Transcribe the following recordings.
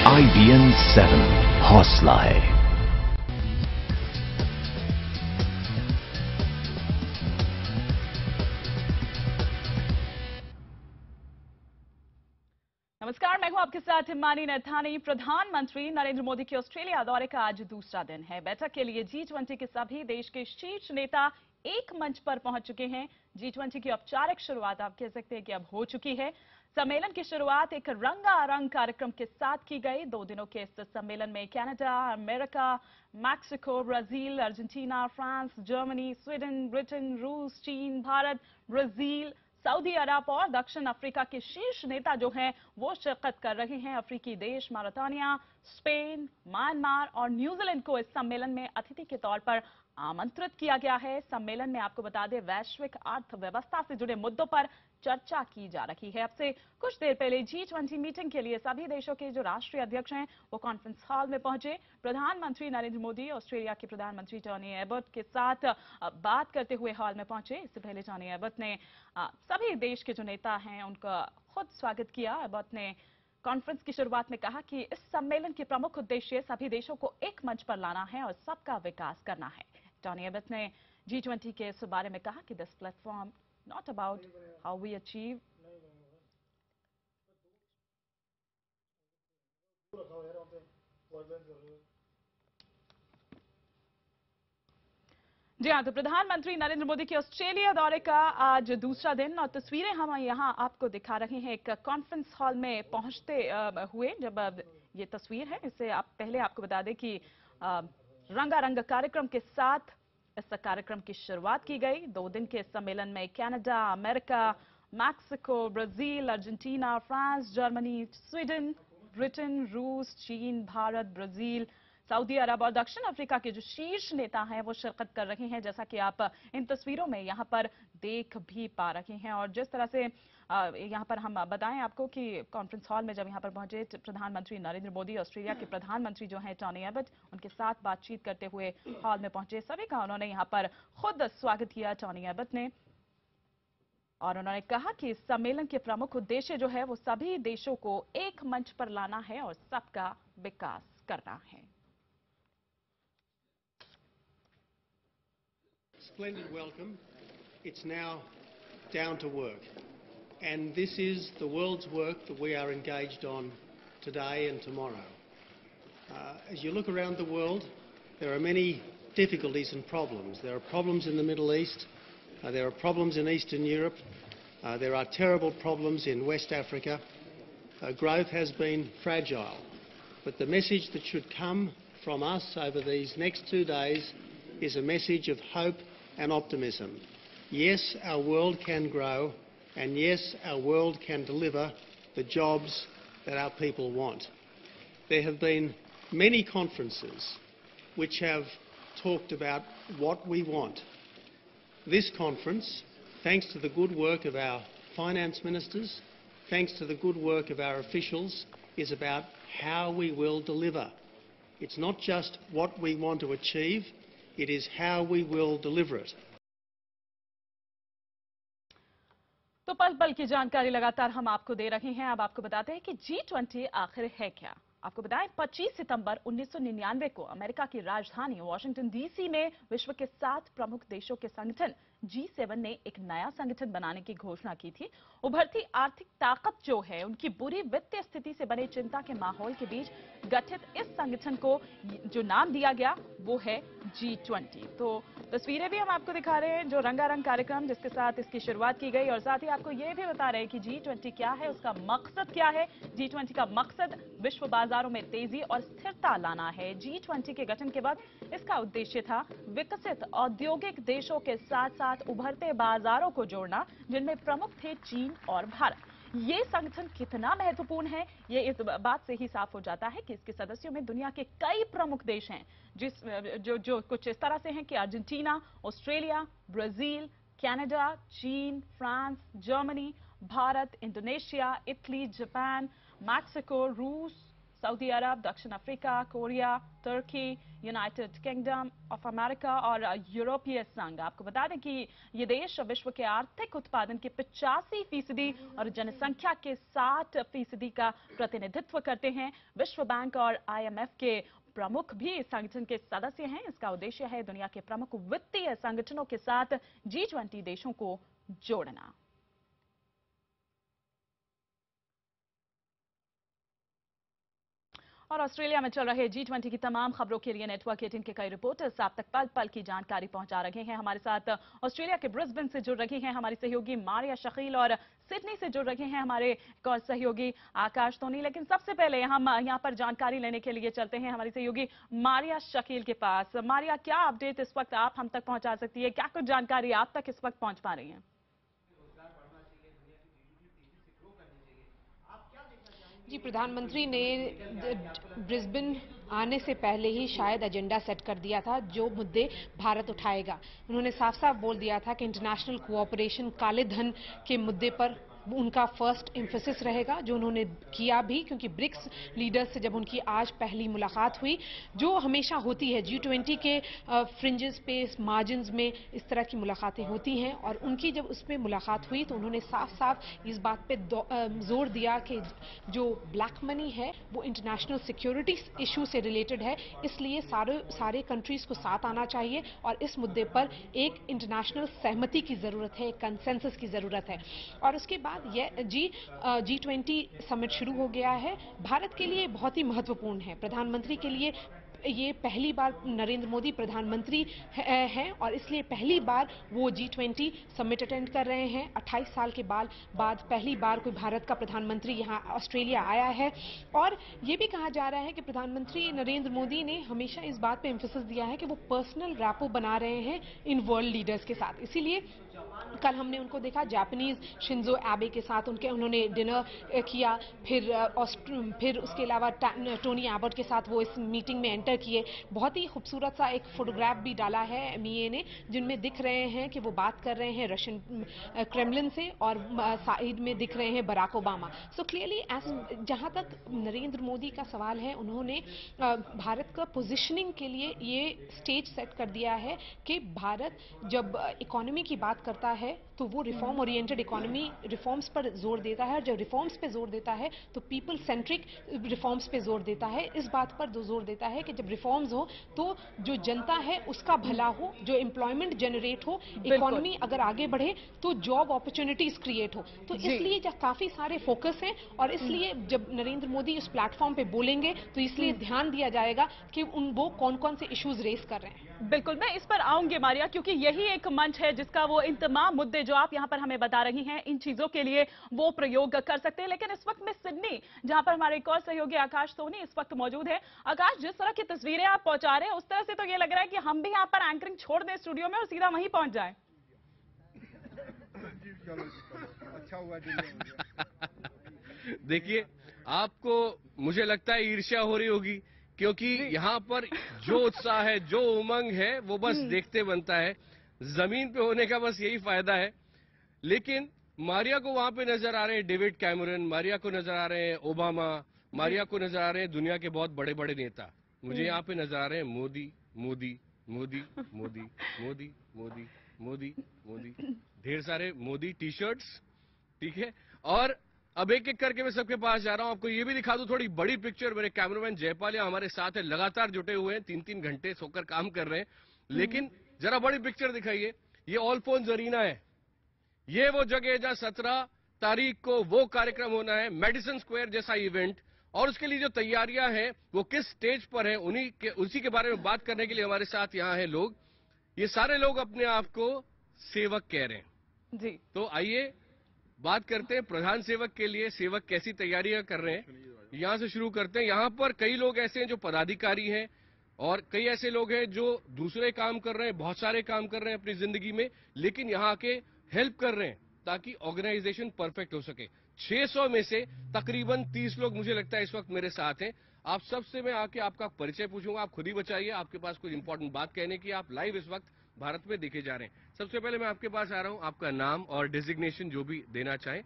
IBN 7 हौसला है। नमस्कार, मैं हूं आपके साथ हिमानी नैथानी। प्रधानमंत्री नरेंद्र मोदी के ऑस्ट्रेलिया दौरे का आज दूसरा दिन है। बैठक के लिए G20 के सभी देश के शीर्ष नेता एक मंच पर पहुंच चुके हैं। G20 की औपचारिक शुरुआत आप कह सकते हैं कि अब हो चुकी है। सम्मेलन की शुरुआत एक रंगारंग कार्यक्रम के साथ की गई। 2 दिनों के इस सम्मेलन में Canada, America, Mexico, Brazil, Argentina, France, Germany, Sweden, Britain, रूस, चीन, भारत, ब्राजील, सऊदी अरब और दक्षिण अफ्रीका के शीर्ष नेता जो हैं वो शिरकत कर रहे हैं। अफ्रीकी देश मॉरिटानिया, स्पेन, म्यांमार और न्यूजीलैंड को इस सम्मेलन में अतिथि के तौर पर आमंत्रित किया गया है। सम्मेलन में आपको बता दें, वैश्विक अर्थव्यवस्था से जुड़े मुद्दों पर चर्चा की जा रही है। अब से कुछ देर पहले G20 मीटिंग के लिए सभी देशों के जो राष्ट्रीय अध्यक्ष हैं वो कॉन्फ्रेंस हॉल में पहुंचे। प्रधानमंत्री नरेंद्र मोदी ऑस्ट्रेलिया के प्रधानमंत्री टोनी एबट के साथ बात करते हुए हॉल में पहुंचे। इससे पहले टोनी एबट ने सभी देश के जो नेता हैं उनका खुद स्वागत किया। एबट ने कॉन्फ्रेंस की शुरुआत में कहा कि इस सम्मेलन के प्रमुख उद्देश्य सभी देशों को एक मंच पर लाना है और सबका विकास करना है। टोनी एबट ने G20 के इस बारे में कहा कि this platform not about how we achieve जी हाँ, तो प्रधानमंत्री नरेंद्र मोदी के ऑस्ट्रेलिया दौरे का आज दूसरा दिन और तस्वीरें हम यहाँ आपको दिखा रहे हैं एक कॉन्फ्रेंस हॉल में पहुंचते हुए। जब ये तस्वीर है इससे आप पहले आपको बता दें कि रंगारंग कार्यक्रम के साथ इस कार्यक्रम की शुरुआत की गई। 2 दिन के सम्मेलन में Canada, America, Mexico, Brazil, Argentina, France, Germany, Sweden, Britain, रूस, चीन, भारत, ब्राजील, सऊदी अरब और दक्षिण अफ्रीका के जो शीर्ष नेता हैं वो शिरकत कर रहे हैं, जैसा कि आप इन तस्वीरों में यहां पर देख भी पा रहे हैं। और जिस तरह से यहां पर हम बताएं आपको कि कॉन्फ्रेंस हॉल में जब यहां पर पहुंचे प्रधानमंत्री नरेंद्र मोदी, ऑस्ट्रेलिया के प्रधानमंत्री जो हैं टोनी एबट, उनके साथ बातचीत करते हुए हॉल में पहुंचे। सभी का उन्होंने यहां पर खुद स्वागत किया टोनी एबट ने, और उन्होंने कहा कि इस सम्मेलन के प्रमुख उद्देश्य जो है वो सभी देशों को एक मंच पर लाना है और सबका विकास करना है। Splendid welcome. It's now down to work. And this is the world's work that we are engaged on today and tomorrow. As you look around the world, there are many difficulties and problems. There are problems in the Middle East. There are problems in Eastern Europe. There are terrible problems in West Africa. Growth has been fragile. But the message that should come from us over these next 2 days is a message of hope and optimism. Yes, our world can grow, and yes, our world can deliver the jobs that our people want. There have been many conferences which have talked about what we want. This conference, thanks to the good work of our finance ministers, thanks to the good work of our officials, is about how we will deliver. It's not just what we want to achieve, it is how we will deliver it. तो पल पल की जानकारी लगातार हम आपको दे रहे हैं। अब आपको बताते हैं कि G20 आखिर है क्या। आपको बताएं 25 सितंबर 1999 को अमेरिका की राजधानी वॉशिंगटन डीसी में विश्व के 7 प्रमुख देशों के संगठन G7 ने एक नया संगठन बनाने की घोषणा की थी। उभरती आर्थिक ताकत जो है उनकी बुरी वित्तीय स्थिति से बने चिंता के माहौल के बीच गठित इस संगठन को जो नाम दिया गया वो है G20। तो तस्वीरें भी हम आपको दिखा रहे हैं, जो रंगारंग कार्यक्रम जिसके साथ इसकी शुरुआत की गई, और साथ ही आपको ये भी बता रहे हैं कि G20 क्या है, उसका मकसद क्या है। G20 का मकसद विश्व बाजारों में तेजी और स्थिरता लाना है। G20 के गठन के बाद इसका उद्देश्य था विकसित औद्योगिक देशों के साथ साथ उभरते बाजारों को जोड़ना, जिनमें प्रमुख थे चीन और भारत। ये संगठन कितना महत्वपूर्ण है ये इस बात से ही साफ हो जाता है कि इसके सदस्यों में दुनिया के कई प्रमुख देश हैं, जो कुछ इस तरह से हैं कि अर्जेंटीना, ऑस्ट्रेलिया, ब्राजील, कनाडा, चीन, France, Germany, Bharat, Indonesia, Italy, Japan, Mexico, रूस, सऊदी अरब, दक्षिण अफ्रीका, कोरिया, तुर्की, यूनाइटेड किंगडम ऑफ अमेरिका और यूरोपीय संघ। आपको बता दें कि ये देश विश्व के आर्थिक उत्पादन के 85% और जनसंख्या के 60% का प्रतिनिधित्व करते हैं। विश्व बैंक और IMF के प्रमुख भी इस संगठन के सदस्य हैं। इसका उद्देश्य है दुनिया के प्रमुख वित्तीय संगठनों के साथ G20 देशों को जोड़ना। और ऑस्ट्रेलिया में चल रहे G20 की तमाम खबरों के लिए नेटवर्क 18 के कई रिपोर्टर्स आप तक पल पल की जानकारी पहुंचा रहे हैं। हमारे साथ ऑस्ट्रेलिया के ब्रिस्बेन से जुड़ रही हैं हमारी सहयोगी मारिया शकील और सिडनी से जुड़ रहे हैं हमारे सहयोगी आकाश सोनी। लेकिन सबसे पहले हम यहां पर जानकारी लेने के लिए चलते हैं हमारी सहयोगी मारिया शकील के पास। मारिया, क्या अपडेट इस वक्त आप हम तक पहुंचा सकती है? क्या कुछ जानकारी आप तक इस वक्त पहुंच पा रही है? जी, प्रधानमंत्री ने ब्रिस्बेन आने से पहले ही शायद एजेंडा सेट कर दिया था जो मुद्दे भारत उठाएगा। उन्होंने साफ साफ बोल दिया था कि इंटरनेशनल कोऑपरेशन, काले धन के मुद्दे पर उनका फर्स्ट एम्फेसिस रहेगा, जो उन्होंने किया भी, क्योंकि ब्रिक्स लीडर्स से जब उनकी आज पहली मुलाकात हुई, जो हमेशा होती है G20 के फ्रिंजेस पे, मार्जिन्स में इस तरह की मुलाकातें होती हैं, और उनकी जब उसमें मुलाकात हुई तो उन्होंने साफ साफ इस बात पे जोर दिया कि जो ब्लैक मनी है वो इंटरनेशनल सिक्योरिटी इशू से रिलेटेड है, इसलिए सारे कंट्रीज को साथ आना चाहिए और इस मुद्दे पर एक इंटरनेशनल सहमति की जरूरत है, कंसेंसस की जरूरत है। और उसके बाद यह G20 समिट शुरू हो गया है। भारत के लिए बहुत ही महत्वपूर्ण है। प्रधानमंत्री के लिए ये पहली बार नरेंद्र मोदी प्रधानमंत्री हैं और इसलिए पहली बार वो G20 समिट अटेंड कर रहे हैं। 28 साल के बाद पहली बार कोई भारत का प्रधानमंत्री यहाँ ऑस्ट्रेलिया आया है। और ये भी कहा जा रहा है कि प्रधानमंत्री नरेंद्र मोदी ने हमेशा इस बात पे एम्फेसिस दिया है कि वो पर्सनल रैपो बना रहे हैं इन वर्ल्ड लीडर्स के साथ। इसीलिए कल हमने उनको देखा जापानीज शिंजो एबे के साथ उन्होंने डिनर किया, फिर उसके अलावा टोनी एबट के साथ वो इस मीटिंग में एंटर किए। बहुत ही खूबसूरत सा एक फोटोग्राफ भी डाला है MEA ने, जिनमें दिख रहे हैं कि वो बात कर रहे हैं रशियन क्रेमलिन से और साइड में दिख रहे हैं बराक ओबामा। सो क्लियरली जहां तक नरेंद्र मोदी का सवाल है, उन्होंने भारत का पोजिशनिंग के लिए ये स्टेज सेट कर दिया है कि भारत जब इकोनॉमी की बात करता है तो वो रिफॉर्म ओरिएंटेड इकोनॉमी, रिफॉर्म्स पर जोर देता है। जब रिफॉर्म्स पे जोर देता है तो पीपल सेंट्रिक रिफॉर्म्स पे जोर देता है। इस बात पर जोर देता है कि जब रिफॉर्म्स हो तो जो जनता है उसका भला हो, जो एम्प्लॉयमेंट जनरेट हो, इकोनॉमी अगर आगे बढ़े तो जॉब अपॉर्चुनिटीज क्रिएट हो। तो इसलिए काफी सारे फोकस हैं और इसलिए जब नरेंद्र मोदी उस प्लेटफॉर्म पे बोलेंगे तो इसलिए ध्यान दिया जाएगा कि वो कौन कौन से इश्यूज रेस कर रहे हैं। बिल्कुल, मैं इस पर आऊंगी मारिया, क्योंकि यही एक मंच है जिसका वो इन तमाम मुद्दे जो आप यहां पर हमें बता रही हैं, इन चीजों के लिए वो प्रयोग कर सकते हैं। लेकिन इस वक्त मैं सिडनी, जहां पर हमारे एक और सहयोगी आकाश सोनी इस वक्त मौजूद है। आकाश, जिस तरह की तस्वीरें आप पहुंचा रहे हैं उस तरह से तो ये लग रहा है कि हम भी यहां पर एंकरिंग छोड़ दें स्टूडियो में और सीधा वहीं पहुंच जाए। अच्छा हुआ। देखिए, आपको मुझे लगता है ईर्ष्या हो रही होगी, क्योंकि यहाँ पर जो उत्साह है, जो उमंग है, वो बस देखते बनता है। जमीन पे होने का बस यही फायदा है। लेकिन मारिया को वहां पे नजर आ रहे हैं डेविड कैमरन, मारिया को नजर आ रहे हैं ओबामा, मारिया को नजर आ रहे हैं दुनिया के बहुत बड़े बड़े नेता। मुझे यहाँ पे नजर आ रहे हैं मोदी मोदी मोदी मोदी मोदी मोदी मोदी मोदी, ढेर सारे मोदी टी शर्ट्स, ठीक है। और अब एक एक करके मैं सबके पास जा रहा हूं। आपको ये भी दिखा दूं थोड़ी बड़ी पिक्चर। मेरे कैमरामैन जयपाल हमारे साथ है, लगातार जुटे हुए हैं, 3-3 घंटे सोकर काम कर रहे हैं। लेकिन जरा बड़ी पिक्चर दिखाइए। ये ऑलफोन्स अरीना है। ये वो जगह है जहां 17 तारीख को वो कार्यक्रम होना है, मेडिसन स्क्वायर जैसा इवेंट। और उसके लिए जो तैयारियां हैं वो किस स्टेज पर है, उसी के बारे में बात करने के लिए हमारे साथ यहाँ है लोग। ये सारे लोग अपने आप को सेवक कह रहे हैं जी। तो आइए बात करते हैं प्रधान सेवक के लिए सेवक कैसी तैयारियां कर रहे हैं। यहां से शुरू करते हैं। यहां पर कई लोग ऐसे हैं जो पदाधिकारी हैं और कई ऐसे लोग हैं जो दूसरे काम कर रहे हैं, बहुत सारे काम कर रहे हैं अपनी जिंदगी में, लेकिन यहां आके हेल्प कर रहे हैं ताकि ऑर्गेनाइजेशन परफेक्ट हो सके। 600 में से तकरीबन 30 लोग मुझे लगता है इस वक्त मेरे साथ हैं। आप सबसे मैं आके आपका परिचय पूछूंगा, आप खुद ही बताइए, आपके पास कुछ इंपॉर्टेंट बात कहने की, आप लाइव इस वक्त भारत में देखे जा रहे हैं। सबसे पहले मैं आपके पास आ रहा हूं, आपका नाम और डेजिग्नेशन जो भी देना चाहें।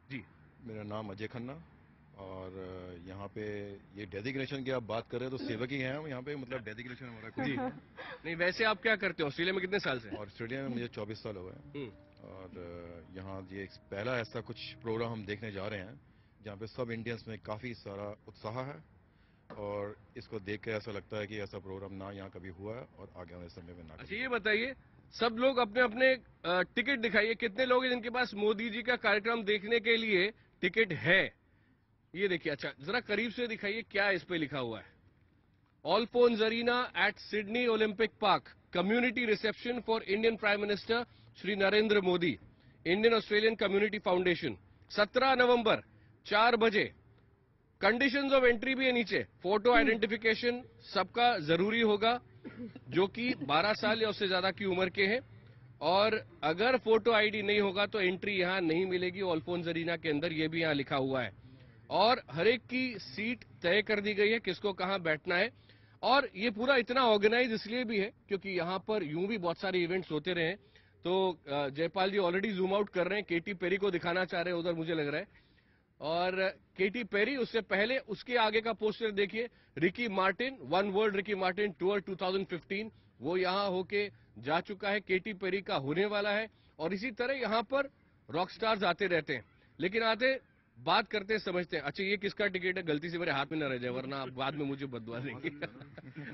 जी। मेरा नाम अजय खन्ना और यहाँ यहाँ पे ये डेजिग्नेशन की आप बात कर रहे हैं तो सेवक ही हैं हम यहाँ पे, मतलब डेजिग्नेशन हमारा कुछ जी। नहीं है। नहीं, वैसे आप क्या करते हो ऑस्ट्रेलिया में, कितने साल से? और ऑस्ट्रेलिया में मुझे 24 साल हो गए हैं। और यहाँ ये पहला ऐसा कुछ प्रोग्राम हम देखने जा रहे हैं जहाँ पे सब इंडियंस में काफ़ी सारा उत्साह है, और इसको देख के ऐसा लगता है कि ऐसा प्रोग्राम ना यहाँ कभी हुआ है और आगे आने समय में ना अच्छा, कभी। ये बताइए, सब लोग अपने अपने टिकट दिखाइए, कितने लोग हैं जिनके पास मोदी जी का कार्यक्रम देखने के लिए टिकट है? ये देखिए, अच्छा जरा करीब से दिखाइए क्या इस पे लिखा हुआ है। Allphones arena at Sydney Olympic park, community reception for Indian prime minister Shri Narendra Modi, Indian Australian community foundation, 17 नवंबर 4 बजे। कंडीशंस ऑफ एंट्री भी है नीचे, फोटो आइडेंटिफिकेशन सबका जरूरी होगा जो कि 12 साल या उससे ज्यादा की उम्र के हैं, और अगर फोटो आईडी नहीं होगा तो एंट्री यहां नहीं मिलेगी ऑलफोन्स अरीना के अंदर, ये भी यहां लिखा हुआ है। और हर एक की सीट तय कर दी गई है, किसको कहां बैठना है। और ये पूरा इतना ऑर्गेनाइज इसलिए भी है क्योंकि यहां पर यूं भी बहुत सारे इवेंट्स होते रहे, तो जयपाल जी ऑलरेडी जूम आउट कर रहे हैं, केटी पेरी को दिखाना चाह रहे हैं उधर, मुझे लग रहा है। और केटी पेरी, उससे पहले उसके आगे का पोस्टर देखिए, Ricky Martin, one world Ricky Martin tour 2015, वो यहां होके जा चुका है, केटी पेरी का होने वाला है। और इसी तरह यहां पर रॉक स्टार्स आते रहते हैं, लेकिन आते बात करते हैं, समझते हैं। अच्छा, ये किसका टिकट है? गलती से मेरे हाथ में न रह जाए, वरना आप बाद में मुझे बदवा देंगे।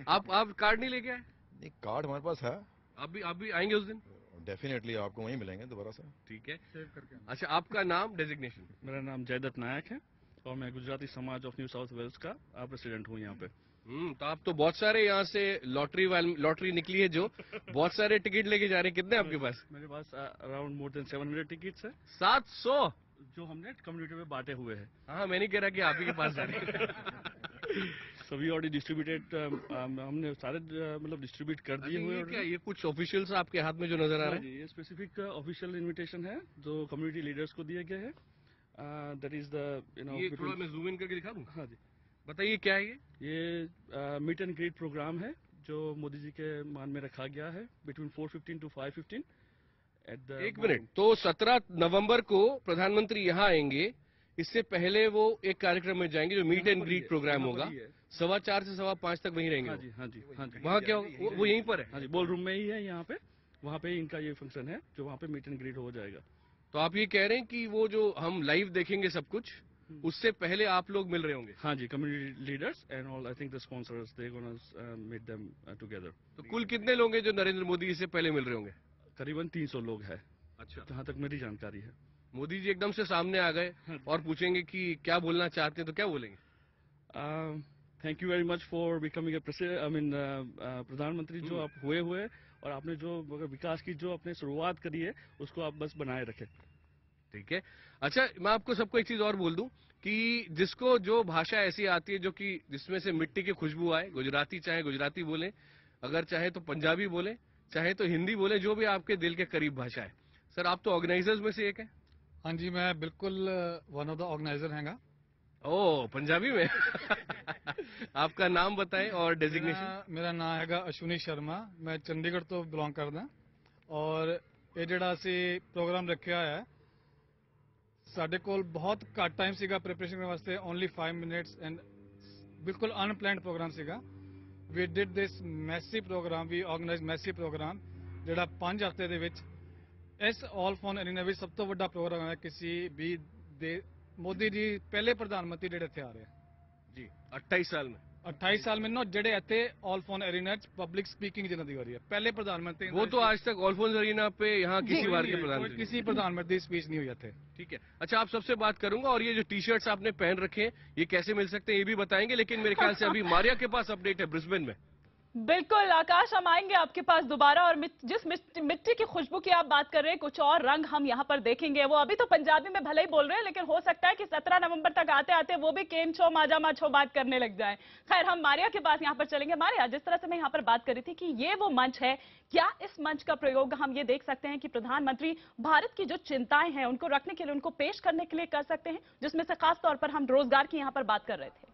आप कार्ड नहीं लेके आए? नहीं, कार्ड हमारे पास है। आप भी आएंगे उस दिन? डेफिनेटली आपको वहीं मिलेंगे दोबारा से। ठीक है। अच्छा, आपका नाम, डेजिग्नेशन? मेरा नाम जयदत्त नायक है और मैं गुजराती समाज ऑफ न्यू साउथ वेल्स का प्रेसिडेंट हूँ यहाँ पे। तो आप तो बहुत सारे यहाँ से लॉटरी निकली है, जो बहुत सारे टिकट लेके जा रहे हैं। कितने आपके पास? मेरे पास अराउंड मोर देन 700 टिकट्स है, 700 जो हमने कम्युनिटी में बांटे हुए हैं। हाँ, मैं नहीं कह रहा कि आप ही के पास जा रहे हैं। सभी ऑलरेडी डिस्ट्रीब्यूटेड, हमने सारे मतलब डिस्ट्रीब्यूट कर दिए हुए ये हैं। क्या, ये कुछ ऑफिशियल्स आपके हाथ में जो नजर आ रहा है? ये स्पेसिफिक ऑफिशियल इन्विटेशन है जो कम्युनिटी लीडर्स को दिए गए हैं। दैट इज द ये थोड़ा मैं जूम इन करके दिखा दूं? हाँ जी, बताइए क्या है ये? ये मीट एंड ग्रीट प्रोग्राम है जो मोदी जी के मान में रखा गया है बिटवीन 4:15 to 5:15 एट द। एक मिनट, तो 17 नवंबर को प्रधानमंत्री यहाँ आएंगे, इससे पहले वो एक कार्यक्रम में जाएंगे जो मीट एंड ग्रीट प्रोग्राम होगा, 4:15 से 5:15 तक वहीं रहेंगे। हाँ जी, हाँ जी, हाँ जी। वहाँ क्या होगा? वो यहीं पर है? हाँ जी, बॉल रूम में ही है यहाँ पे, वहाँ पे इनका ये फंक्शन है जो वहाँ पे मीट एंड ग्रीट हो जाएगा। तो आप ये कह रहे हैं कि वो जो हम लाइव देखेंगे सब कुछ, उससे पहले आप लोग मिल रहे होंगे? हाँ जी, community leaders and all, I think the sponsors, they gonna meet them together. तो कुल कितने लोग हैं जो नरेंद्र मोदी जी से पहले मिल रहे होंगे? करीबन 300 लोग हैं, अच्छा। जहाँ तक मेरी जानकारी है। मोदी जी एकदम से सामने आ गए और पूछेंगे कि क्या बोलना चाहते हैं, तो क्या बोलेंगे? Thank you very much for becoming a प्रधानमंत्री जो आप हुए और आपने जो विकास की जो अपने शुरुआत करी है उसको आप बस बनाए रखें। ठीक है। अच्छा, मैं आपको सबको एक चीज और बोल दूं कि जिसको जो भाषा ऐसी आती है जो कि जिसमें से मिट्टी की खुशबू आए, गुजराती चाहे गुजराती बोले, अगर चाहे तो पंजाबी बोले, चाहे तो हिंदी बोले, जो भी आपके दिल के करीब भाषा है। सर, आप तो ऑर्गेनाइजर्स में से एक हैं? हाँ जी, मैं बिल्कुल वन ऑफ द ऑर्गेनाइजर हैगा। ओह, पंजाबी में। आपका नाम बताएं और डेजिग्नेशन। मेरा नाम हैगा अश्विनी शर्मा, मैं चंडीगढ़ तो बिलोंग करदा और ये ਜਿਹੜਾ ਅਸੀਂ ਪ੍ਰੋਗਰਾਮ ਰੱਖਿਆ ਹੈ ਸਾਡੇ ਕੋਲ ਬਹੁਤ ਘੱਟ ਟਾਈਮ ਸੀਗਾ ਪ੍ਰੈਪਰੇਸ਼ਨ ਕਰਨ ਵਾਸਤੇ, ਓਨਲੀ 5 ਮਿੰਟਸ ਐਂਡ ਬਿਲਕੁਲ ਅਨਪਲੈਨਡ ਪ੍ਰੋਗਰਾਮ ਸੀਗਾ। We did this massive programme, we organise massive programme ਜਿਹੜਾ 5 ਹਫ਼ਤੇ ਦੇ ਵਿੱਚ ਇਸ ਆਲ ਫੋਨ ਅਰੀਨਾ ਵਿੱਚ ਸਭ ਤੋਂ ਵੱਡਾ ਪ੍ਰੋਗਰਾਮ ਹੈ ਕਿਸੇ ਵੀ ਦੇ। मोदी जी पहले प्रधानमंत्री ਜਿਹੜੇ ਇੱਥੇ ਆ ਰਹੇ जी 28 साल में 28 साल में ਜਿਹੜੇ ਇੱਥੇ all phone arena public speaking जिन्हों की हो रही है, पहले प्रधानमंत्री वो तो आज तक ऑलफोन्स अरीना पे यहाँ किसी बार के प्रधानमंत्री किसी प्रधानमंत्री स्पीच नहीं हुई थे। ठीक है। अच्छा, आप सबसे बात करूंगा, और ये जो टी शर्ट्स आपने पहन रखे हैं ये कैसे मिल सकते हैं ये भी बताएंगे, लेकिन मेरे ख्याल से अभी मारिया के पास अपडेट है ब्रिस्बेन में। बिल्कुल आकाश, हम आएंगे आपके पास दोबारा, और जिस मिट्टी की खुशबू की आप बात कर रहे हैं, कुछ और रंग हम यहाँ पर देखेंगे। वो अभी तो पंजाबी में भले ही बोल रहे हैं, लेकिन हो सकता है कि 17 नवंबर तक आते आते वो भी केम छो माजा माछो बात करने लग जाए। खैर, हम मारिया के पास यहाँ पर चलेंगे। मारिया, जिस तरह से मैं यहाँ पर बात कर रही थी कि ये वो मंच है, क्या इस मंच का प्रयोग हम ये देख सकते हैं कि प्रधानमंत्री भारत की जो चिंताएं हैं उनको रखने के लिए, उनको पेश करने के लिए कर सकते हैं, जिसमें से खास तौर पर हम रोजगार की यहाँ पर बात कर रहे थे।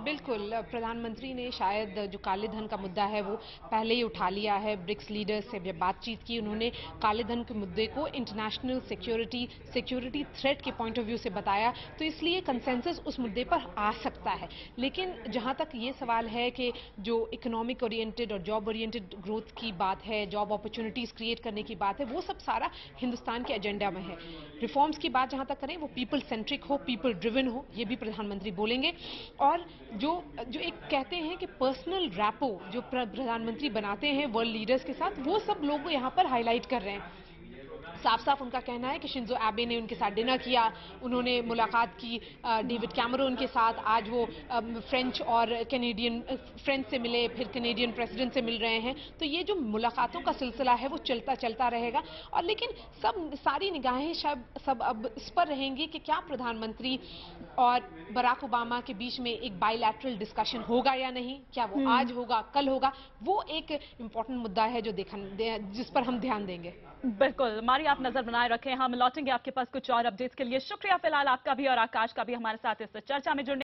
बिल्कुल, प्रधानमंत्री ने शायद जो काले धन का मुद्दा है वो पहले ही उठा लिया है। ब्रिक्स लीडर्स से जब बातचीत की, उन्होंने काले धन के मुद्दे को इंटरनेशनल सिक्योरिटी थ्रेट के पॉइंट ऑफ व्यू से बताया, तो इसलिए कंसेंसस उस मुद्दे पर आ सकता है। लेकिन जहां तक ये सवाल है कि जो इकोनॉमिक ओरिएंटेड और जॉब ओरिएंटेड ग्रोथ की बात है, जॉब अपॉर्चुनिटीज क्रिएट करने की बात है, वो सब सारा हिंदुस्तान के एजेंडा में है। रिफॉर्म्स की बात जहां तक करें, वो पीपल सेंट्रिक हो, पीपल ड्रिवन हो, ये भी प्रधानमंत्री बोलेंगे। और जो एक कहते हैं कि पर्सनल रैपो जो प्रधानमंत्री बनाते हैं वर्ल्ड लीडर्स के साथ, वो सब लोग यहाँ पर हाईलाइट कर रहे हैं। साफ साफ उनका कहना है कि शिंजो एबे ने उनके साथ डिनर किया, उन्होंने मुलाकात की डेविड कैमरून के साथ, आज वो फ्रेंच और कैनेडियन, फ्रेंच से मिले, फिर कैनेडियन प्रेसिडेंट से मिल रहे हैं। तो ये जो मुलाकातों का सिलसिला है वो चलता रहेगा। और लेकिन सारी निगाहें सब अब इस पर रहेंगी कि क्या प्रधानमंत्री और बराक ओबामा के बीच में एक बायलैटरल डिस्कशन होगा या नहीं, क्या वो आज होगा, कल होगा, वो एक इम्पोर्टेंट मुद्दा है जो जिस पर हम ध्यान देंगे। बिल्कुल मारी, आप नजर बनाए रखें, हम लौटेंगे आपके पास कुछ और अपडेट्स के लिए। शुक्रिया फिलहाल आपका भी और आकाश का भी हमारे साथ इस चर्चा में जुड़ने